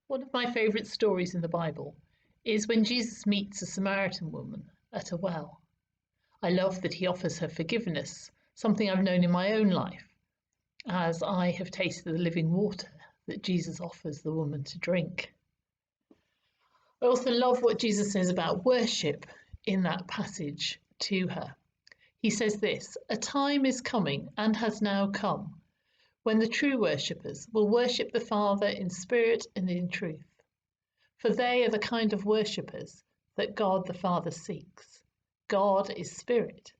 One of my favourite stories in the Bible is when Jesus meets a Samaritan woman at a well. I love that he offers her forgiveness, something I've known in my own life, as I have tasted the living water that Jesus offers the woman to drink. I also love what Jesus says about worship in that passage to her. He says this, "A time is coming and has now come when the true worshippers will worship the Father in spirit and in truth. For they are the kind of worshippers that God the Father seeks. God is spirit,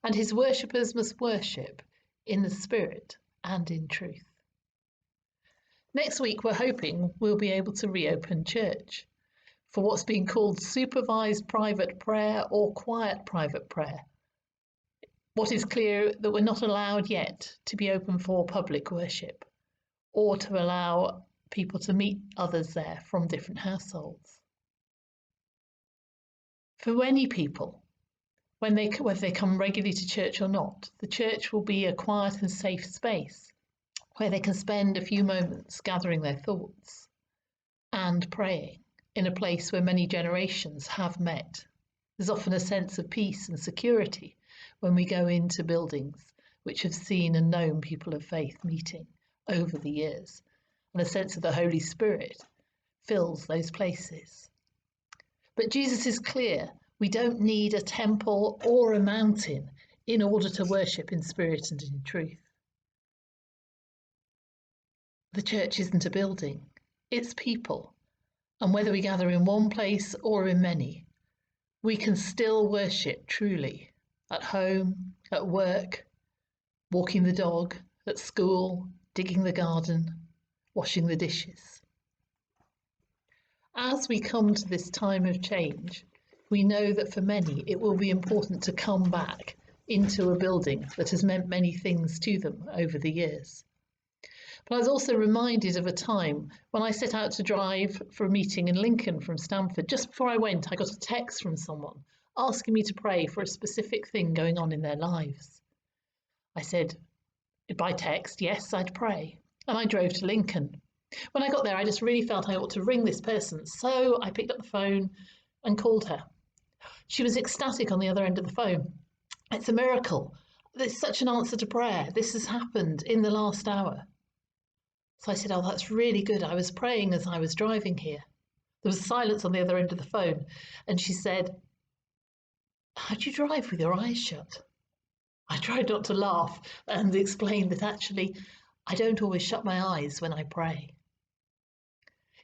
and his worshippers must worship in the spirit and in truth." Next week, we're hoping we'll be able to reopen church for what's being called supervised private prayer or quiet private prayer. What is clear that we're not allowed yet to be open for public worship or to allow people to meet others there from different households. For many people, whether they come regularly to church or not, the church will be a quiet and safe space where they can spend a few moments gathering their thoughts and praying in a place where many generations have met. There's often a sense of peace and security when we go into buildings which have seen and known people of faith meeting over the years, and a sense of the Holy Spirit fills those places. But Jesus is clear, we don't need a temple or a mountain in order to worship in spirit and in truth. The church isn't a building, it's people. And whether we gather in one place or in many, we can still worship truly at home, at work, walking the dog, at school, digging the garden, washing the dishes. As we come to this time of change, we know that for many it will be important to come back into a building that has meant many things to them over the years. But I was also reminded of a time when I set out to drive for a meeting in Lincoln from Stamford. Just before I went, I got a text from someone asking me to pray for a specific thing going on in their lives. I said, by text, yes, I'd pray. And I drove to Lincoln. When I got there, I just really felt I ought to ring this person. So I picked up the phone and called her. She was ecstatic on the other end of the phone. "It's a miracle. There's such an answer to prayer. This has happened in the last hour." So I said, "Oh, that's really good. I was praying as I was driving here." There was silence on the other end of the phone. And she said, "How do you drive with your eyes shut?" I tried not to laugh and explained that actually I don't always shut my eyes when I pray.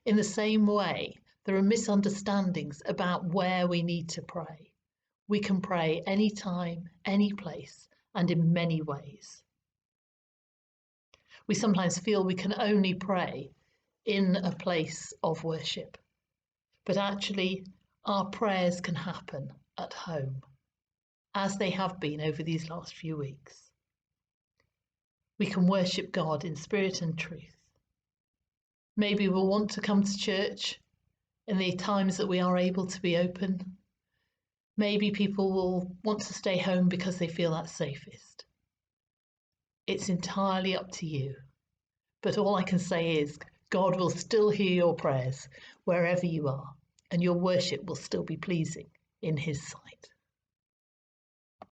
In the same way, there are misunderstandings about where we need to pray. We can pray anytime, any place, and in many ways. We sometimes feel we can only pray in a place of worship, but actually our prayers can happen at home, as they have been over these last few weeks. We can worship God in spirit and truth. Maybe we'll want to come to church in the times that we are able to be open. Maybe people will want to stay home because they feel that's safest. It's entirely up to you. But all I can say is God will still hear your prayers wherever you are, and your worship will still be pleasing in his sight.